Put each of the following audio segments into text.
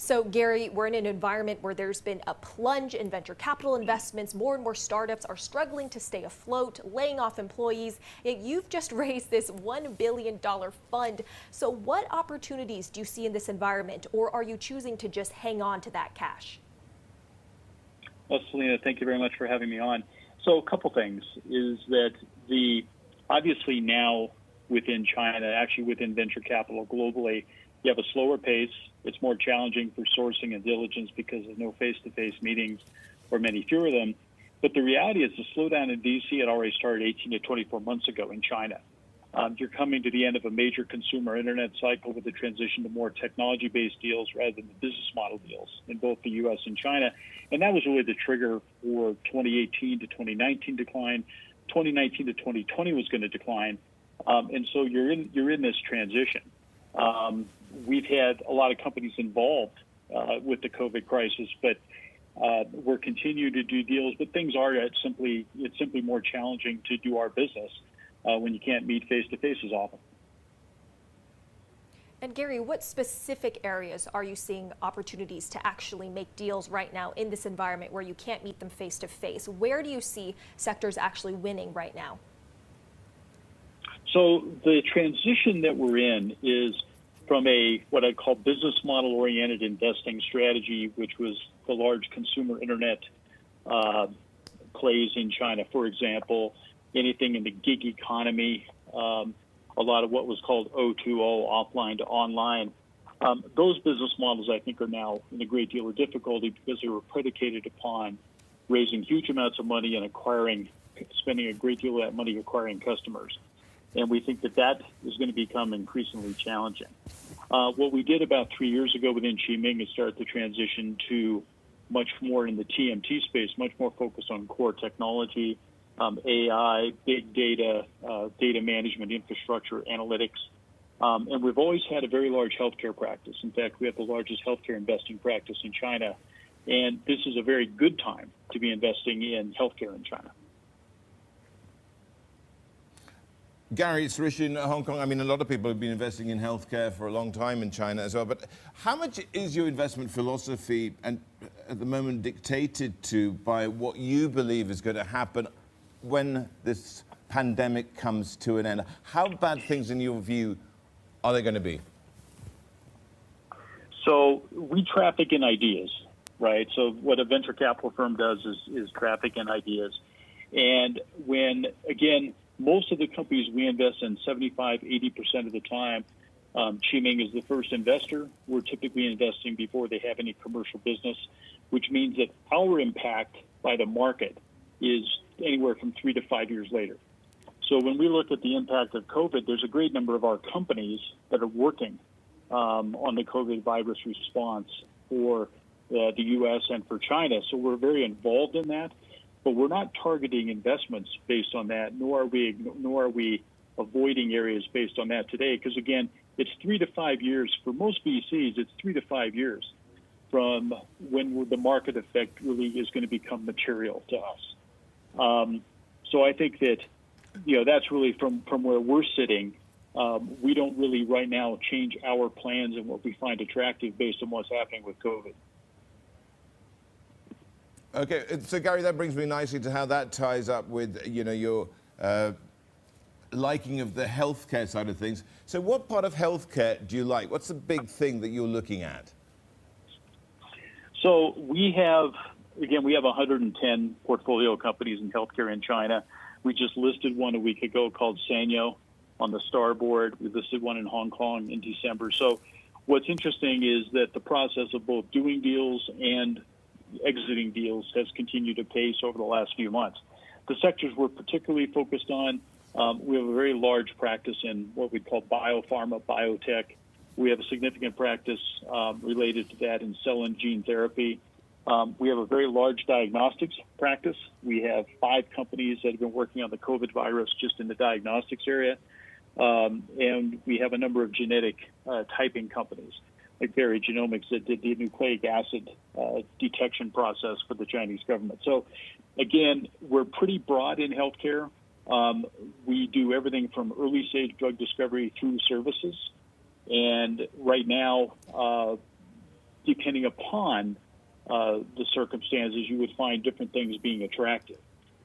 So, Gary, we're in an environment where there's been a plunge in venture capital investments. More and more startups are struggling to stay afloat, laying off employees. Yet you've just raised this $1 billion fund. So what opportunities do you see in this environment, or are you choosing to just hang on to that cash? Well, Selina, thank you very much for having me on. So a couple things is that obviously now within China, actually within venture capital globally, you have a slower pace. It's more challenging for sourcing and diligence because of no face-to-face meetings or many fewer of them. But the reality is the slowdown in VC had already started 18 to 24 months ago in China. You're coming to the end of a major consumer internet cycle with the transition to more technology-based deals rather than the business model deals in both the U.S. and China. And that was really the trigger for 2018 to 2019 decline. 2019 to 2020 was going to decline. And so you're in this transition. We've had a lot of companies involved with the COVID crisis, but we're continuing to do deals. But things are it's simply more challenging to do our business when you can't meet face-to-face as often. And Gary, what specific areas are you seeing opportunities to actually make deals right now in this environment where you can't meet them face-to-face? Where do you see sectors actually winning right now? So the transition that we're in is from what I call business model oriented investing strategy, which was the large consumer internet plays in China, for example, anything in the gig economy, a lot of what was called O2O, offline to online. Those business models, I think, are now in a great deal of difficulty because they were predicated upon raising huge amounts of money and spending a great deal of that money acquiring customers. And we think that is going to become increasingly challenging. What we did about 3 years ago within Qiming is start the transition to much more in the TMT space, much more focused on core technology, AI, big data, data management, infrastructure, analytics. And we've always had a very large healthcare practice. In fact, we have the largest healthcare investing practice in China. And this is a very good time to be investing in healthcare in China. Gary, it's Rishaad in Hong Kong. I mean, a lot of people have been investing in healthcare for a long time in China as well. But how much is your investment philosophy and at the moment dictated to by what you believe is going to happen when this pandemic comes to an end? How bad things, in your view, are they going to be? So we traffic in ideas, right? So what a venture capital firm does is traffic in ideas. And when, again, most of the companies we invest in, 75, 80% of the time, Qiming is the first investor. We're typically investing before they have any commercial business, which means that our impact by the market is anywhere from 3 to 5 years later. So when we look at the impact of COVID, there's a great number of our companies that are working on the COVID virus response for the U.S. and for China. So we're very involved in that. But we're not targeting investments based on that, nor are we avoiding areas based on that today. Because again, it's 3 to 5 years for most VCs. It's 3 to 5 years from when the market effect really is going to become material to us. So I think that that's really from where we're sitting. We don't really right now change our plans and what we find attractive based on what's happening with COVID. Okay, so Gary, that brings me nicely to how that ties up with, your liking of the healthcare side of things. So what part of healthcare do you like? What's the big thing that you're looking at? So we have 110 portfolio companies in healthcare in China. We just listed one a week ago called Sanyo on the Star Board. We listed one in Hong Kong in December. So what's interesting is that the process of both doing deals and exiting deals has continued to pace over the last few months. The sectors we're particularly focused on, we have a very large practice in what we call biopharma, biotech. We have a significant practice related to that in cell and gene therapy. We have a very large diagnostics practice. We have 5 companies that have been working on the COVID virus just in the diagnostics area. And we have a number of genetic typing companies, like Berry Genomics, that did the nucleic acid detection process for the Chinese government. So, again, we're pretty broad in healthcare. We do everything from early-stage drug discovery through services. And right now, depending upon the circumstances, you would find different things being attractive.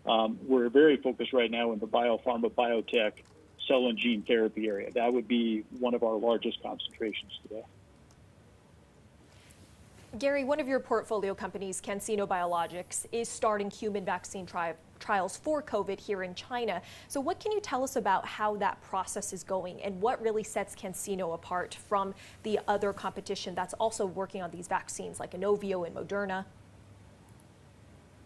We're very focused right now in the biopharma, biotech, cell and gene therapy area. That would be one of our largest concentrations today. Gary, one of your portfolio companies, CanSino Biologics, is starting human vaccine trials for COVID here in China. So what can you tell us about how that process is going and what really sets CanSino apart from the other competition that's also working on these vaccines like Inovio and Moderna?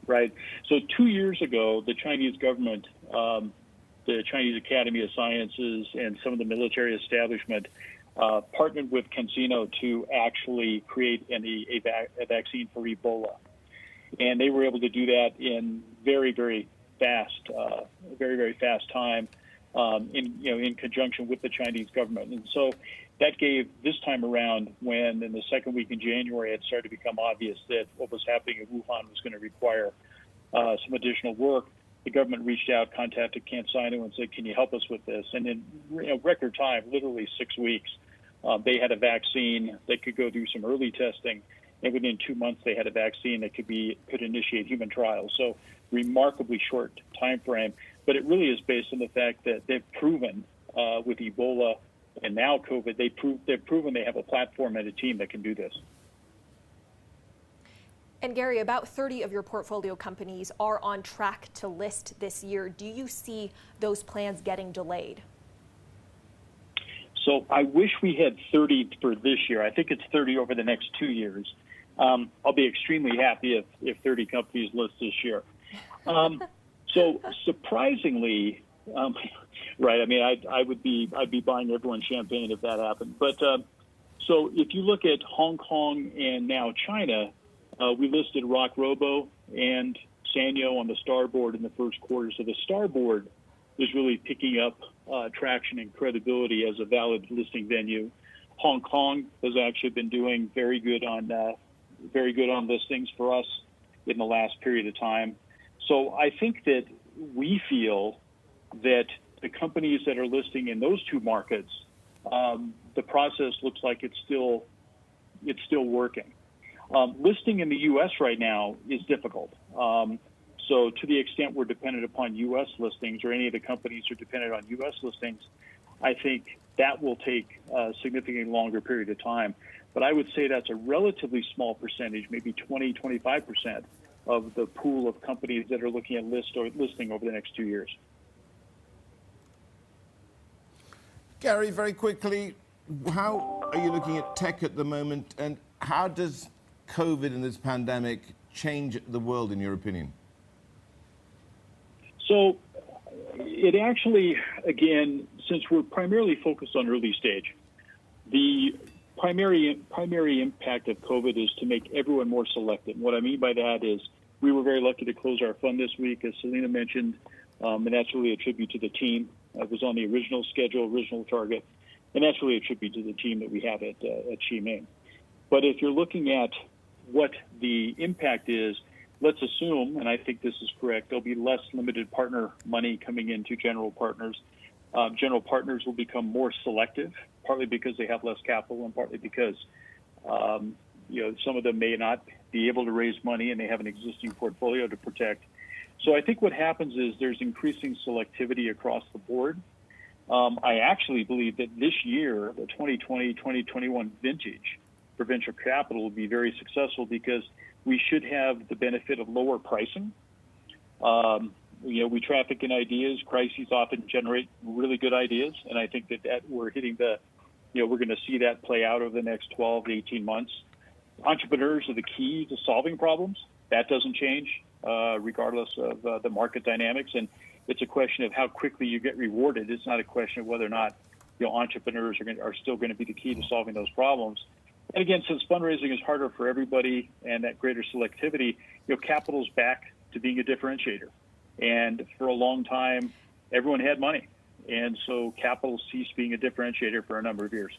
Right. So 2 years ago, the Chinese government, the Chinese Academy of Sciences, and some of the military establishment partnered with CanSino to actually create a vaccine for Ebola. And they were able to do that in very fast time, in conjunction with the Chinese government. And so that gave this time around, when in the second week in January it started to become obvious that what was happening in Wuhan was going to require some additional work, the government reached out, contacted CanSino, and said, "Can you help us with this?" And in record time, literally 6 weeks, they had a vaccine that could go do some early testing, and within 2 months they had a vaccine that could initiate human trials. So remarkably short time frame, but it really is based on the fact that they've proven with Ebola and now COVID, they've proven they have a platform and a team that can do this. And Gary, about 30 of your portfolio companies are on track to list this year. Do you see those plans getting delayed? So I wish we had 30 for this year. I think it's 30 over the next 2 years. I'll be extremely happy if 30 companies list this year. So surprisingly, right? I mean, I'd be buying everyone champagne if that happened. But so if you look at Hong Kong and now China, we listed Rock Robo and Sanyo on the Starboard in the first quarter. So the Starboard is really picking up traction and credibility as a valid listing venue. Hong Kong has actually been doing very good on listings for us in the last period of time. So I think that we feel that the companies that are listing in those two markets, the process looks like it's still working. Listing in the U.S. right now is difficult. So to the extent we're dependent upon U.S. listings, or any of the companies are dependent on U.S. listings, I think that will take a significantly longer period of time. But I would say that's a relatively small percentage, maybe 20-25% of the pool of companies that are looking at listing over the next 2 years. Gary, very quickly, how are you looking at tech at the moment, and how does COVID and this pandemic change the world, in your opinion? So it actually, again, since we're primarily focused on early stage, the primary impact of COVID is to make everyone more selective. What I mean by that is we were very lucky to close our fund this week, as Selina mentioned, and that's really a tribute to the team. It was on the original schedule, original target, and that's really a tribute to the team that we have at Qiming. But if you're looking at what the impact is, let's assume, and I think this is correct, there'll be less limited partner money coming into general partners. General partners will become more selective, partly because they have less capital and partly because some of them may not be able to raise money and they have an existing portfolio to protect. So I think what happens is there's increasing selectivity across the board. I actually believe that this year, the 2020-2021 vintage for venture capital will be very successful because we should have the benefit of lower pricing. We traffic in ideas. Crises often generate really good ideas, and I think that we're hitting we're going to see that play out over the next 12 to 18 months. Entrepreneurs are the key to solving problems. That doesn't change regardless of the market dynamics, and it's a question of how quickly you get rewarded. It's not a question of whether or not entrepreneurs are still going to be the key to solving those problems. And again, since fundraising is harder for everybody and that greater selectivity, capital's back to being a differentiator. And for a long time, everyone had money. And so capital ceased being a differentiator for a number of years.